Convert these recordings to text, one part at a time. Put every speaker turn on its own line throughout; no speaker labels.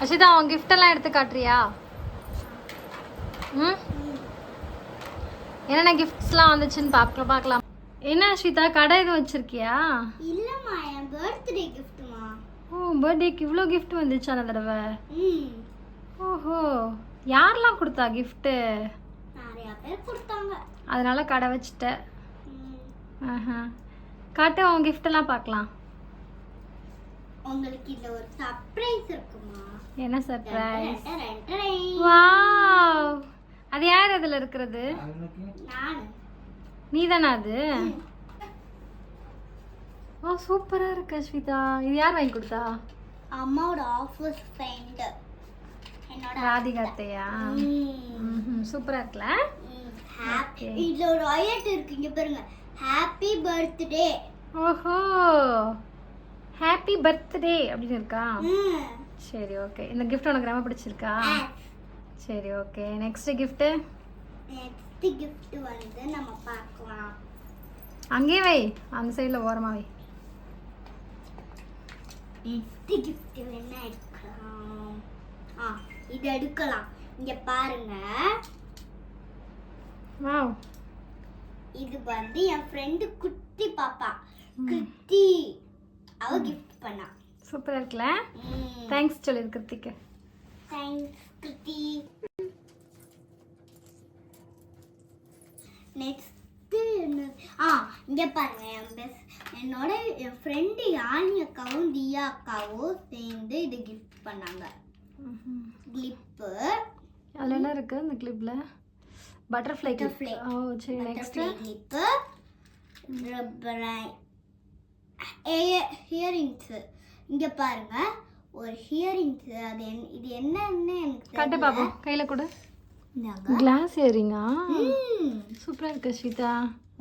அஷிதா உன் gift எல்லாம் எடுத்து காட்டுறியா? ம் என்னென்ன கிஃப்ட்ஸ்லாம் வந்துச்சுன்னு பார்க்கலாம். என்ன அஷிதா கடை எதுவும் வச்சிருக்கியா?
இல்லம்மா, என் பர்த்டே கிஃப்ட்மா.
ஓ பர்த்டேக்கு இவ்வளோ gift வந்துச்சா அந்த தடவை? ஓஹோ யாரெல்லாம் கொடுத்தா கிஃப்ட்டு?
நிறைய பேர் கொடுத்தாங்க.
அதனால கடை வச்சுட்ட. காட்டு உன் கிஃப்டெல்லாம் பார்க்கலாம்.
உங்களுக்கு இதுல ஒரு சர்ப்ரைஸ் இருக்குமா?
என்ன சர்ப்ரைஸ்? வாவ் அது யார் அதுல இருக்கிறது?
நான்.
நீதானா அது? ஓ சூப்பரா இருக்கு அஸ்விதா. இது யார் வாங்கி கொடுத்தா?
அம்மாவோட ஆஃபீஸ் ஃப்ரெண்ட் என்னோட
ராதிகா அத்தையா? சூப்பரா இருக்குல?
ஹாப்பி. இதுல ஒரு ஐட் இருக்கு, இங்க பாருங்க. Happy birthday.
ஓஹோ ஹாப்பி பர்த்டே அப்படின்னு இருக்கா? சரி ஓகே. இந்த gift உனக்கு ரொம்ப பிடிச்சிருக்கா? சரி ஓகே. நெக்ஸ்ட் gift
வந்து நம்ம பார்க்கலாம்.
அங்கேயே வை, அந்த சைடுல ஓரமா வை.
நெக்ஸ்ட் gift என்ன எடுக்கலாம்? இது எடுக்கலாம். இங்க பாருங்க.
வாவ்
இது வந்து என் ஃப்ரெண்ட் குட்டி பாப்பா கிருத்தி அவ gift பண்ணா.
சூப்பரா இருக்குல? தேங்க்ஸ் சொல்லு கிருத்திக்கு.
தேங்க்ஸ் கிருத்தி. நெக்ஸ்ட் இங்க பாருங்க. என்னோட என் ஃப்ரெண்டு யானி அக்காவும் தியா அக்காவும் சேர்ந்து இது gift பண்ணாங்க. கிளிப்பு.
அதுல என்ன இருக்கு அந்த கிளிப்ல? Butterfly clip. ஓ சரி நெக்ஸ்ட்
கிளிப்பு. ஹியரிங்ஸ். இங்க பாருங்க ஒரு ஹியரிங்ஸ். அது இது என்னன்னு எனக்கு
கட்ட பாப்போம். கையில கொடு. கிளாஸ் இயரிங்கா? சூப்பரா இருக்கு ஸ்வீதா.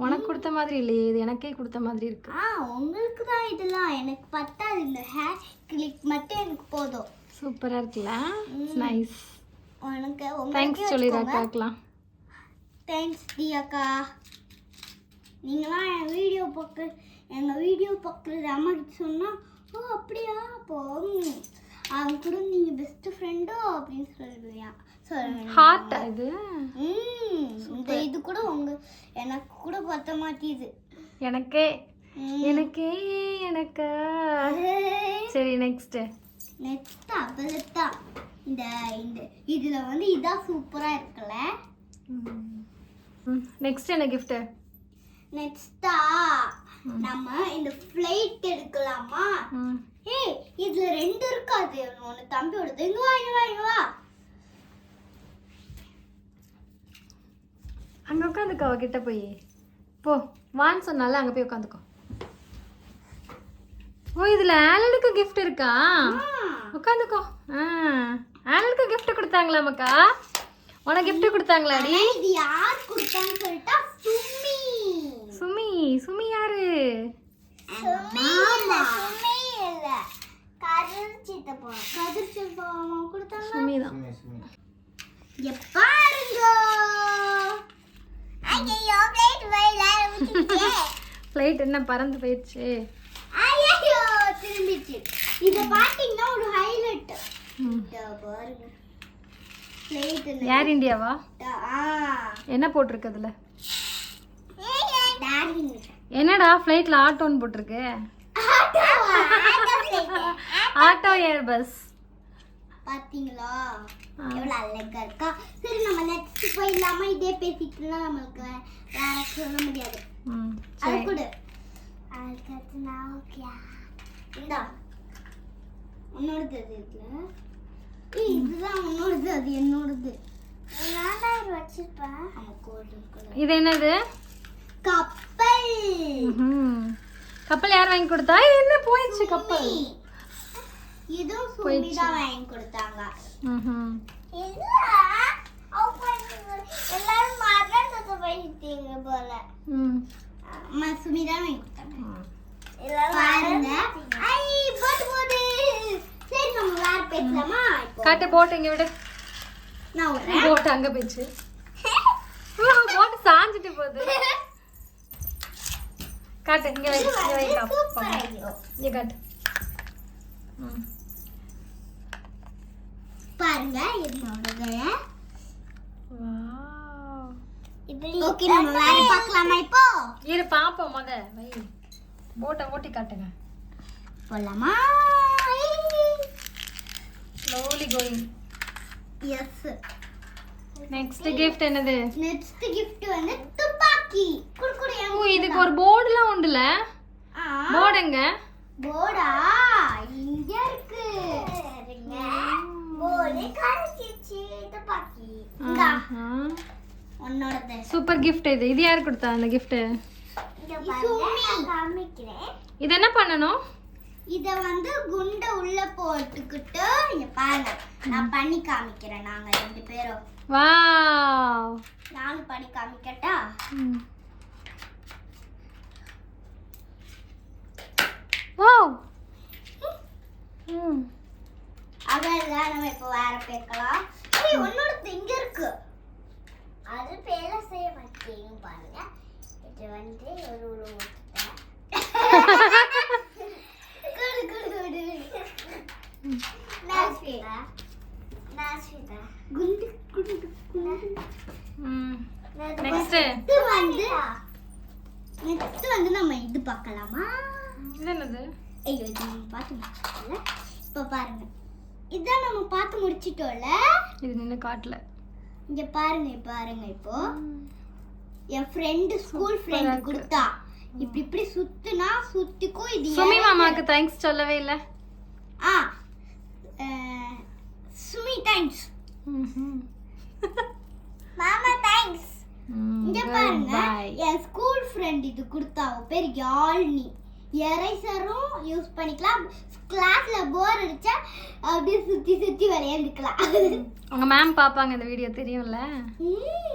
உனக்கு கொடுத்த மாதிரி இல்லையே, இது எனக்கே கொடுத்த மாதிரி இருக்கு.
உங்களுக்கு தான் இதெல்லாம், எனக்கு பத்தாது. இந்த ஹேர் கிளிப் மட்டும் எனக்கு போதும்.
சூப்பரா இருக்குல? நைஸ்.
உனக்கு
தேங்க்ஸ் சொல்லிரா காக்கலாம்.
தேங்க்ஸ் தியாக்கா. நீங்களாம் என் வீடியோ பார்க்குறது அம்மா கிட்ட சொன்னா ஓ அப்படியா அப்போ அவங்க கூட நீங்க பெஸ்ட் ஃப்ரெண்டோ அப்படின்னு சொல்லுவியா?
ஹார்ட் இது.
இந்த இது கூட எனக்கு கூட பத்த மாட்டேது.
எனக்கே சரி நெக்ஸ்ட்
அவ்வளோதா. இந்த இதுல வந்து இதான் சூப்பரா இருக்குல்ல?
நெக்ஸ்ட் என்ன gift?
நெக்ஸ்டா நம்ம இந்த ஃப்ளைட் எடுக்கலாமா? ஏய் இதுல ரெண்டு இருக்காது. ஒன்னு தம்பியோடது. இங்க வா.
அங்க உட்காந்துக்கோ. அவகிட்ட போய் போ. வான்னு சொன்னால அங்க போய் உட்காந்துக்கோ. ஓ இதுல ஆலனுக்கு gift இருக்கா? உட்காந்துக்கோ. ஆலனுக்கு gift கொடுத்தாங்களா மக்கா? உனக்கு gift கொடுத்தாங்களாடி?
இது யார் கொடுத்தான்னு சொல்லிட்டா
சுமி யாரு?
சுமி இல்ல கதிர் சித்தப்பா கொடுத்தாங்க.
சுமி தான்.
பாருங்க. ஐயோ
ஃப்ளைட் என்ன பறந்து போயிடுச்சு?
ஐயோ திரும்பிச்சு. இத பாத்தீங்கன்னா ஒரு ஹைலைட். பாருங்க ஃப்ளைட்.
ஏர் இந்தியாவா? என்ன போட்டிருக்கு அதுல? என்னடா ஃப்ளைட்ல ஆட்டோன்னு போட்டிருக்கு? ஆட்டோ ஏர் பஸ்.
பாத்தீங்களா எவ்வளவு அழகா இருக்கா? சரி நம்ம நெக்ஸ்ட் போயிடலாமா? இதே பேசிட்டுலாம் நமக்கு வேற சொல்ல முடியாது. அது கூட அதுக்கு நான் ஓகே. இந்தா உன்னோடது இருக்குல்ல? இதுதான் உன்னோடது, அது என்னோடது. நான் தான் இது வச்சிருப்பேன்.
இது என்னது?
கப்பல்.
கப்பல் யார் வாங்கி கொடுத்தா? என்ன போயிடுச்சு கப்பல்?
இதுவும் சுமி தான் வாங்கி கொடுத்தாங்க. இல்ல எல்லாரும் மறந்து போயிட்டீங்க போல. சுமி தான் வாங்கி கொடுத்தாங்க. பாருங்க. சரி நம்ம வேற பேசலாமா?
காட்டு போட் இங்க விடு.
நான் வரேன்.
போட் அங்க போயிடுச்சு. போட் சாஞ்சிட்டு போகுது. காட்டு இங்க வை. இங்க காட்டு.
பாருங்க என்னோடது.
வாவ்.
ஓகே நம்ம வேற பார்க்கலாமா இப்போ?
இரு பாப்போம் முத. வை. போட்ட ஓட்டி காட்டுங்க.
போலாமா?
Slowly going.
Yes.
Next gift என்னது?
நெக்ஸ்ட் gift வந்து துப்பாக்கி. குடுக்குறியா?
ஓ இதுக்கு ஒரு போர்டுலாம் உண்டுல. போர்டுங்க.
போர்டா இங்க இருக்கு. போர்டு காமிச்சிச்சு துப்பாக்கி. இங்க உன்னோடது.
சூப்பர் gift இது. இது யார் கொடுத்தா அந்த gift?
இங்க பாருங்க காமிக்கிறேன்.
இது என்ன பண்ணனும்?
இத வந்து குண்ட உள்ள போட்டுக்கிட்டு இங்க பாருங்க. நான் பண்ணி காமிக்கிறேன் நாங்க ரெண்டு பேரும்.
வாவ்.
நானும் பண்ணி காமிக்கட்டா?
வாவ்.
அவ்வளவுதான். நம்ம இப்போ வேற பேக்கலாம். ஏய் உன்னோட இங்க இருக்கு. அது பேல செய்ய மாட்டேங்க பாருங்க. இது வந்து ஒரு உள்ள ஊத்திட்டேன். குடு நாஸ்விதா குண்டு குண்டு
நெக்ஸ்ட்
வந்து நம்ம இது பார்க்கலாமா?
இது என்னது?
ஐயோ இது நம்ம பார்த்து முடிச்சிட்டோம்ல. இப்போ பாருங்க இதான் நம்ம பார்த்து முடிச்சிட்டோம்ல.
இது நின்னு காட்டல.
இங்க பாருங்க இப்போ என் ஃப்ரெண்ட் ஸ்கூல் ஃப்ரெண்ட் கொடுத்தா. இப்படி சுத்துனா சுத்திக்கும். இது
சுமி மாமாக்கு தேங்க்ஸ் சொல்லவே இல்ல.
சுமி தேங்க்ஸ். மாமா தேங்க்ஸ். இங்க பாருங்க என் ஸ்கூல் ஃப்ரெண்ட் இது கொடுத்தா. அவ பேர் யாழ்னி. எரேசரும் யூஸ் பண்ணிக்கலாம். கிளாஸ்ல போர் அடிச்சா அப்படியே சுத்தி சுத்தி விளையாண்டுக்கலாம்.
உங்க மேம் பாப்பாங்க இந்த வீடியோ தெரியும்ல.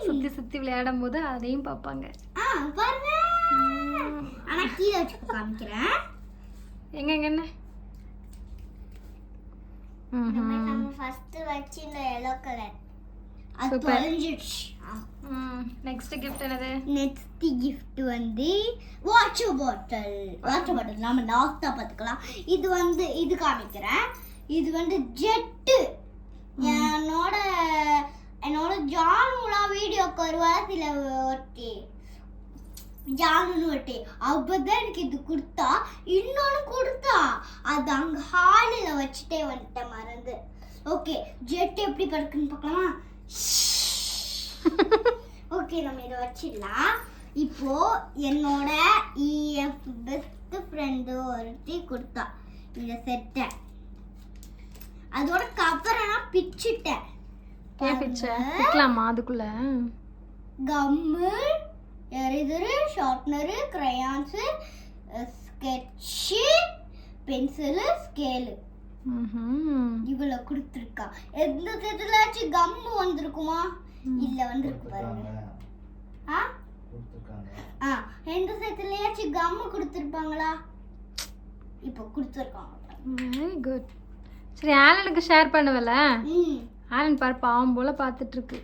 சுத்தி சுத்தி விளையாடும் போது அதையும் பாப்பாங்க.
பாருங்க. ஆனா கீழே வச்சு காமிக்கிறேன்.
எங்க என்ன
நம்ம ஃபர்ஸ்ட் வச்சு இந்த yellow கலர் அது தொலைஞ்சிடுச்சு.
நெக்ஸ்ட் gift என்னது?
நெக்ஸ்ட் gift வந்து வாட்டர் பாட்டில். நாம லாஸ்டா பாத்துக்கலாம். இது வந்து இது காமிக்கிறேன். இது வந்து ஜெட். என்னோட ஜானுலா வீடியோக்கு வருவாங்க சில ஒட்டி ஜானுன்னு ஒட்டி. அப்பதான் எனக்கு இது கொடுத்தா. இன்னொன்னு கொடுத்தா அது அங்க ஹாலில் வச்சுட்டே வந்துட்டேன் மறந்து. ஓகே ஜெட் எப்படி படுக்குன்னு பார்க்கலாமா? ஓகே நம்ம இதை வச்சிடலாம். இப்போ என்னோட பெஸ்ட் ஃப்ரெண்டு ஒருத்தி கொடுத்தா இதை செட்டை. அதோட கவரை நான் பிச்சிட்டேன்.
பிக்கலாமா அதுக்குள்ள?
Gum, eraser, sharpener, crayons, sketch, pencil, scale இவ்வளோ கொடுத்துருக்கா. எந்த செட்டுலாச்சும் கம்மு வந்திருக்குமா? இல்ல வந்திருக்கு பாருங்க. எந்த செட்டுலயாச்சும் கம்மு கொடுத்துருப்பாங்களா? இப்போ கொடுத்துருக்காங்க.
Very good. சரி ஆலனுக்கு ஷேர் பண்ணுவல. ஆலன் பாரு பாவம் போல பார்த்துட்டு இருக்கு.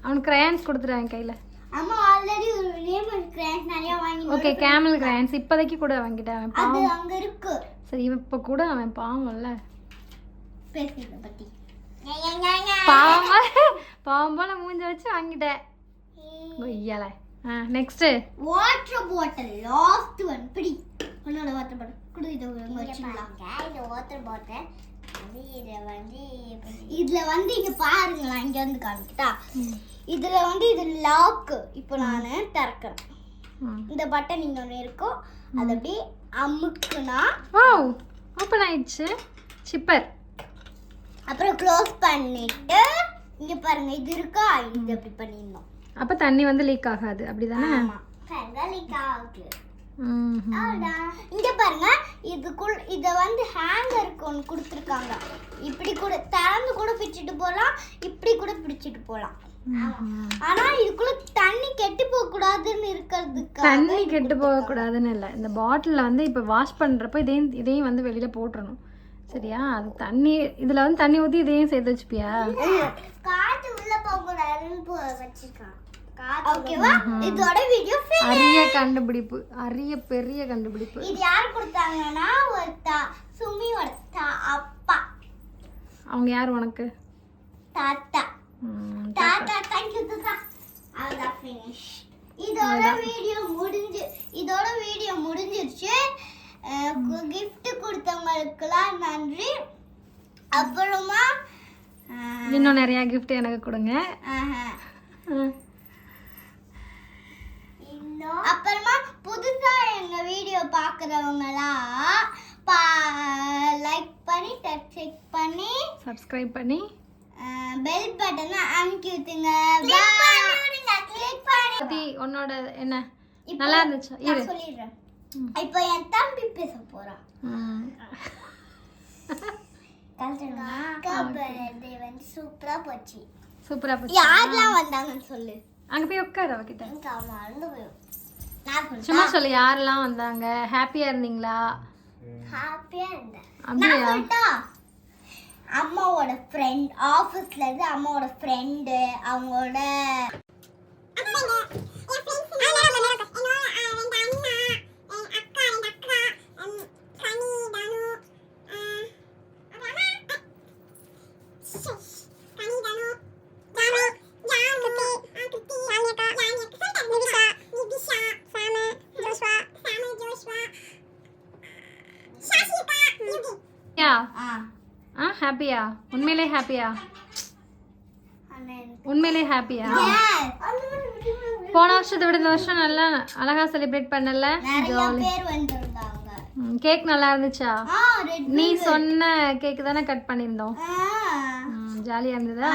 அவனுக்கு கிரையான்ஸ் கொடுத்துறாங்க கையில.
அம்மா ஆல்ரெடி ஒரு நேம் கிரையான்ஸ் நிறைய வாங்கி.
ஓகே கேமல் கிரையான்ஸ் இப்போதைக்கு கூட வாங்கிட்டேன்.
அது அங்க இருக்கு.
சரி இப்ப கூட அவன் பாவம்ல.
பேசுறத பத்தி
பாவம் போல மூஞ்ச வச்சு வாங்கிட்டேன். கொய்யால. Next
water bottle last one. பிடி உன்னோட வாட்டர் பாட்டில் குடு. இத வச்சிடலாம். இந்த வாட்டர் பாட்டில் இதுல வந்து இங்க பாருங்க. நான் இங்க வந்து காமிக்கிட்டா. இதுல வந்து இது லாக். இப்போ நான் திறக்கிறேன். இந்த பட்டன் இங்க ஒன்று இருக்கும். அது அப்படியே அமுக்குனா
ஓப்பன் ஆயிடுச்சு. சிப்பர்.
அப்புறம் க்ளோஸ் பண்ணிட்டு இங்க பாருங்க இது இருக்கா. இது அப்படி பண்ணிடணும்.
அப்ப தண்ணி வந்து லீக் ஆகாது அப்படிதானே?
ஆமா லீக் ஆகுது. இங்க பாருங்க இதுக்குள் இத வந்து ஹேங்கருக்கு ஒன்று கொடுத்துருக்காங்க. இப்படி கூட திறந்து கூட பிடிச்சிட்டு போகலாம். இப்படி கூட பிடிச்சிட்டு போகலாம். ஆனா இதுக்குள்ள தண்ணி கெட்டு போக கூடாதுன்னு இருக்கிறதுக்கு.
தண்ணி கெட்டு போக கூடாதுன்னு இல்லை. இந்த பாட்டிலில் வந்து இப்போ வாஷ் பண்ணுறப்ப இதையும் வந்து வெளியில போட்டுறணும். சரியா? அது தண்ணி இதுல வந்து தண்ணி ஊற்றி இதையும் சேர்த்து வச்சுப்பியா?
காத்து உள்ள போக கூடாதுன்னு வச்சிருக்காங்க. ஓகேவா? இதோட வீடியோ
அரிய கண்டுபிடிப்பு. அரிய பெரிய கண்டுபிடிப்பு.
இது யார் கொடுத்தாங்கன்னா சுமியோட அப்பா.
அவங்க யார் உனக்கு?
தாத்தா. தாத்தா தேங்க் யூ தாத்தா. அவ்வளவுதான் finish. இதோட வீடியோ முடிஞ்சிருச்சு. gift கொடுத்தவங்களுக்குலாம் நன்றி. அப்புறமா
இன்னும் நிறைய gift எனக்கு கொடுங்க.
அப்புறமா புதுசா எங்க வீடியோ பாக்குறவங்கலாம் லைக் பண்ணி செக் பண்ணி
சப்ஸ்கிரைப் பண்ணி
பெல் பட்டனை அமுக்கி விட்டுங்க.
உன்னோட என்ன நல்லா இருந்துச்சு இரு
சொல்லிடுறேன். இப்போ என் தம்பி பேச போறான். சூப்பரா போச்சு.
சூப்பரா போச்சு.
யாரெல்லாம் வந்தாங்கன்னு சொல்லு.
அங்க போய் உட்காரு அவகிட்ட.
மறந்து போயிடும்.
சும்மா சொல்லு யாரெல்லாம் வந்தாங்க. ஹாப்பியா இருந்தீங்களா?
ஹாப்பியா இருந்தேன்.
அப்படியா?
அம்மாவோட ஃப்ரெண்ட் ஆஃபீஸ்ல இருந்து அம்மாவோட ஃப்ரெண்டு அவங்களோட
ஹாப்பியா? உண்மையிலே ஹாப்பியா? உண்மையிலே ஹாப்பியா? போன வருஷத்தை விட இந்த வருஷம் நல்லா அழகா செலிப்ரேட் பண்ணல? கேக் நல்லா இருந்துச்சா? நீ சொன்ன கேக் தானே கட் பண்ணிருந்தோம். ஜாலியா இருந்ததா?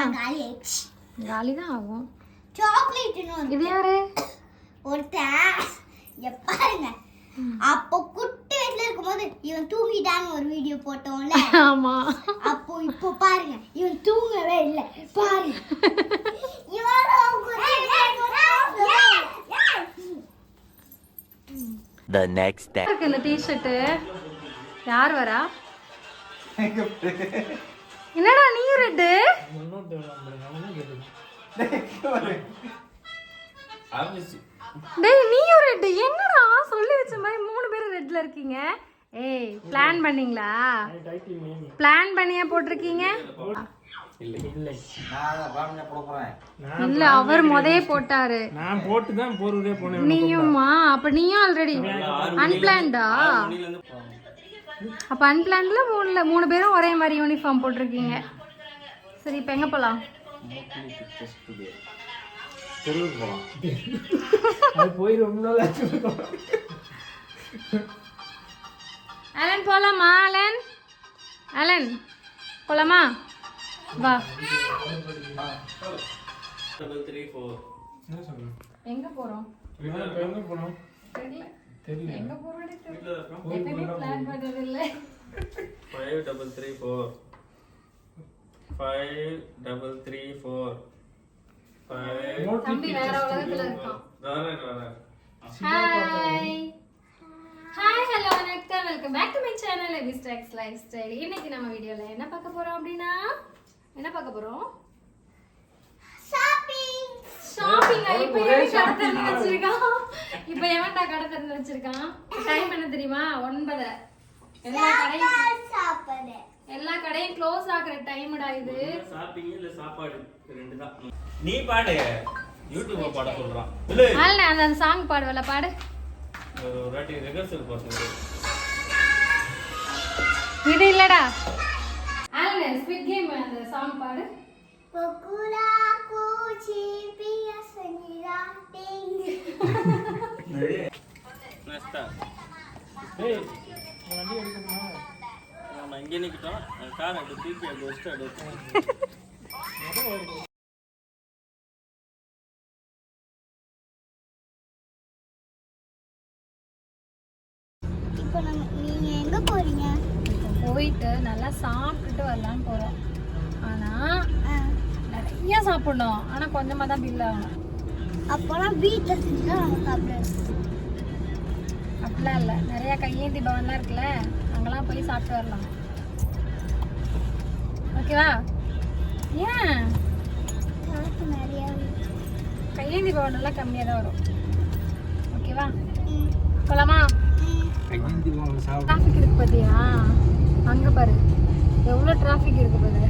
ஜாலி தான் ஆகும்.
சாக்லேட்
இது யாரு?
ஒருத்தன் பாருங்க. அப்போ குட்டி வயசுல இருக்கும்போது இவன் தூங்கிட்டான்னு ஒரு வீடியோ போட்டோம்ல.
ஆமா.
அப்போ இப்போ பாருங்க இவன் தூங்கவே இல்லை பாருங்க.
The next day.
இந்த டி-ஷர்ட் யார் வரா? என்னடா நீ ரெட்? டேய் நீயும் ரெட். என்னடா சொல்லி வச்ச மாதிரி 3 பேரும் ரெட்ல இருக்கீங்க. ஏய் பிளான் பண்ணீங்களா? பிளான் பண்ணியா போட்டிருக்கீங்க? இல்ல அவர் முதல்ல போட்டாரு.
நான் போட்டு தான் போறதே போனேன்.
நீயுமா? அப்ப நீயும் ஆல்ரெடி அன்பிளான்டா? அப்ப அன்பிளான்ல 3 பேரும் ஒரே மாதிரி யூனிஃபார்ம் போட்டிருக்கீங்க. சரி இப்போ எங்க போலாம்?
தெருவுக்கு போலாம். அது போய் ரொம்ப நாள் ஆச்சு.
அலன் போலாமா? அலன் போலாமா? வா.
334.
என்ன சொல்றீங்க?
எங்க போறோம்?
எங்க போறோம்?
தெரியல.
தெரியல.
எங்க போறோம்னே தெரியல. எப்பவுமே பிளான் பண்ணது இல்ல.
5334. 5334.
தம்பி வேற உலகத்துல இருக்கான்.
வரேன்.
ஹாய் ஹலோ வணக்கம். Welcome back to my channel எபிஸ்டாக்ஸ் லைஃப் ஸ்டைல். இன்னைக்கு நம்ம வீடியோல என்ன பார்க்க போறோம் அப்படின்னா ஷாப்பிங். இப்போ கடை திறந்து வச்சிருக்கான். இப்போ எவன்டா கடை திறந்து வச்சிருக்கான்? டைம் என்ன தெரியுமா? 9. எல்லா கடையும் க்ளோஸ் ஆகுற டைம்டா இது.
ஷாப்பிங் இல்ல சாப்பாடு ரெண்டு தான். நீ பாடு. யூடியூப்ல பாட சொல்றான்.
இல்ல அந்த சாங் பாடுவல பாடு.
ஒரு வாட்டி ரிஹர்சல் போடுங்க.
இது இல்லடா. ஆல்ல ஸ்குவிட் கேம் அந்த சாங் பாடு.
கோகுலா கோச்சி பியா சனிரா டிங்.
நஸ்தா.
ஏய் வண்டி எடுக்கணுமா?
நம்ம இங்க நிக்கிட்டோம். கார் எடுத்து தூக்கி அங்க வச்சிட்டு எடுத்து.
இப்போ நீங்க எங்க போறீங்க?
போயிட்டு நல்லா சாப்பிட்டுட்டு வரலாம்னு போறோம். ஆனா நிறைய சாப்பிடணும். ஆனா கொஞ்சமா தான் பில் ஆகணும்.
அப்போலாம் வீட்டுல செஞ்சா நம்ம சாப்பிடலாம்.
அப்படிலாம் இல்லை. நிறைய கையேந்தி பவன்லாம் இருக்குல்ல, அங்கெல்லாம் போய் சாப்பிட்டு வரலாம். ஓகேவா? ஏன்
காசு நிறைய
கையேந்தி பவன் எல்லாம் கம்மியாக தான் வரும். ஓகேவா? போலாமா?
கையேந்தி போங்க சாப்பிடு.
டிராஃபிக் இருக்கு பார்த்தியா? அங்கே பாரு எவ்வளோ டிராஃபிக் இருக்கு பாரு.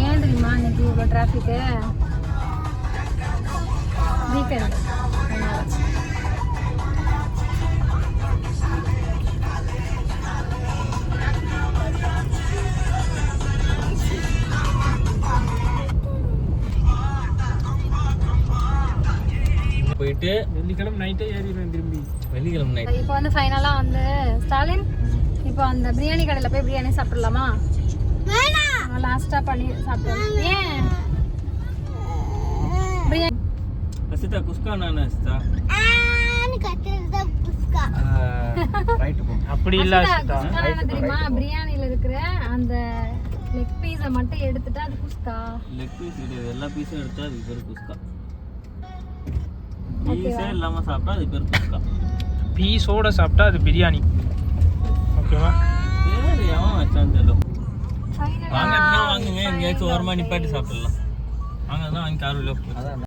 ஏன் தெரியுமா இன்னைக்கு இவ்வளோ டிராஃபிக்கு? வீக்கெண்ட்.
போயிட்டு
வெள்ளிக்கிழமை நைட்டே ஏறிடுவேன் திரும்பி.
வெள்ளிக்கிழமை நைட்
இப்போ வந்து ஃபைனலாக வந்து ஸ்டாலின் இப்போ அந்த பிரியாணி கடையில் போய் பிரியாணி சாப்பிடலாமா? லாஸ்ட்டாக பண்ணி சாப்பிடுவோம். ஏன் பிரியாணி
அசிதா குஸ்கா நான் அசிதா ரைட் போ.
அப்படி இல்ல
குஸ்கா என்ன தெரியுமா? பிரியாணியில் இருக்கிற அந்த லெக் பீஸை மட்டும் எடுத்துட்டு அது குஸ்கா.
லெக் பீஸ் கிடையாது, எல்லா பீஸும் எடுத்தா அது பேர் குஸ்கா. பீஸே இல்லாம சாப்பிட்டா அது பேர் குஸ்கா.
பீஸோட சாப்பிட்டா அது பிரியாணி. ஓகேவா?
பேர் எவன் வச்சான்னு தெரியல. வாங்கன்னா வாங்குங்க, எங்கேயாச்சும் ஓரமா நிப்பாட்டி சாப்பிடலாம். வாங்க வாங்கி காரில் அதான்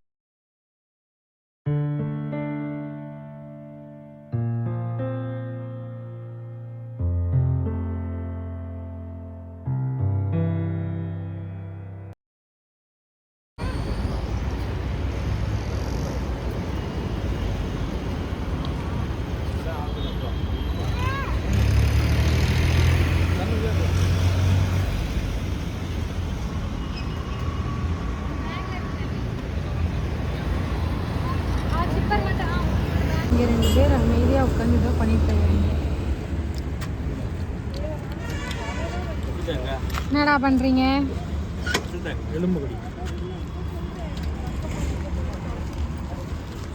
இங்கே 2 பேர் அமைதியாக உட்காந்து தான் பண்ணிட்டு இருக்காங்க. என்னடா பண்ணுறீங்க?
எலும்பு கடி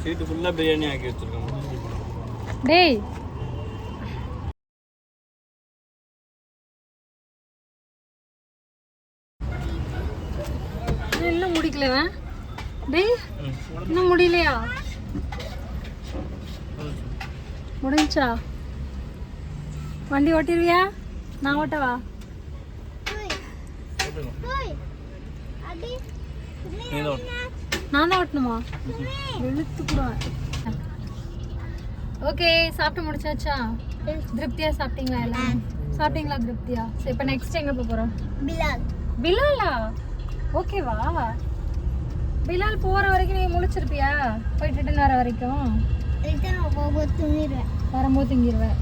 சீட்டு ஃபுல்லா பிரியாணி ஆக்கி வச்சிருக்கோம்.
டேய் இன்னும் முடிக்கலவா? டேய் இன்னும் முடியலையா? முடிஞ்சா? வண்டி ஓட்டிடுவியா? நான் ஓட்டவா? நான் தான் ஓட்டணுமா? வெளுத்து கூடுவேன். ஓகே, சாப்பிட்டு முடிச்சாச்சா? திருப்தியா சாப்பிட்டீங்களா? எல்லாம் சாப்பிட்டீங்களா திருப்தியா? சரி, இப்போ நெக்ஸ்ட் எங்கே போக போகிறோம்? பிலாலா? ஓகேவா? பிலால் போகிற வரைக்கும் நீ முழிச்சிருப்பியா? போயிட்டு ரிட்டர்ன் வர வரைக்கும்? வரும்போது தூங்கிடுவேன்.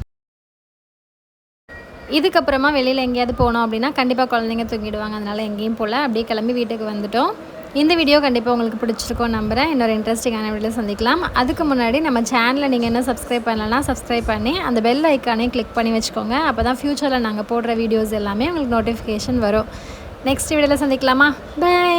இதுக்கப்புறமா வெளியில் எங்கேயாவது போனோம் அப்படின்னா கண்டிப்பாக குழந்தைங்க தூங்கிடுவாங்க. அதனால் எங்கேயும் போகல, அப்படியே கிளம்பி வீட்டுக்கு வந்துட்டோம். இந்த வீடியோ கண்டிப்பாக உங்களுக்கு பிடிச்சிருக்கோம் நம்புகிறேன். இன்னொரு இன்ட்ரெஸ்டிங்கான வீடியோ சந்திக்கலாம். அதுக்கு முன்னாடி நம்ம சேனலை நீங்கள் என்ன சப்ஸ்கிரைப் பண்ணலன்னா சப்ஸ்கிரைப் பண்ணி அந்த பெல் ஐக்கானையும் கிளிக் பண்ணி வச்சுக்கோங்க. அப்போ தான் ஃப்யூச்சரில் நாங்கள் போடுற வீடியோஸ் எல்லாமே உங்களுக்கு நோட்டிஃபிகேஷன் வரும். நெக்ஸ்ட் வீடியோவில் சந்திக்கலாமா? பை.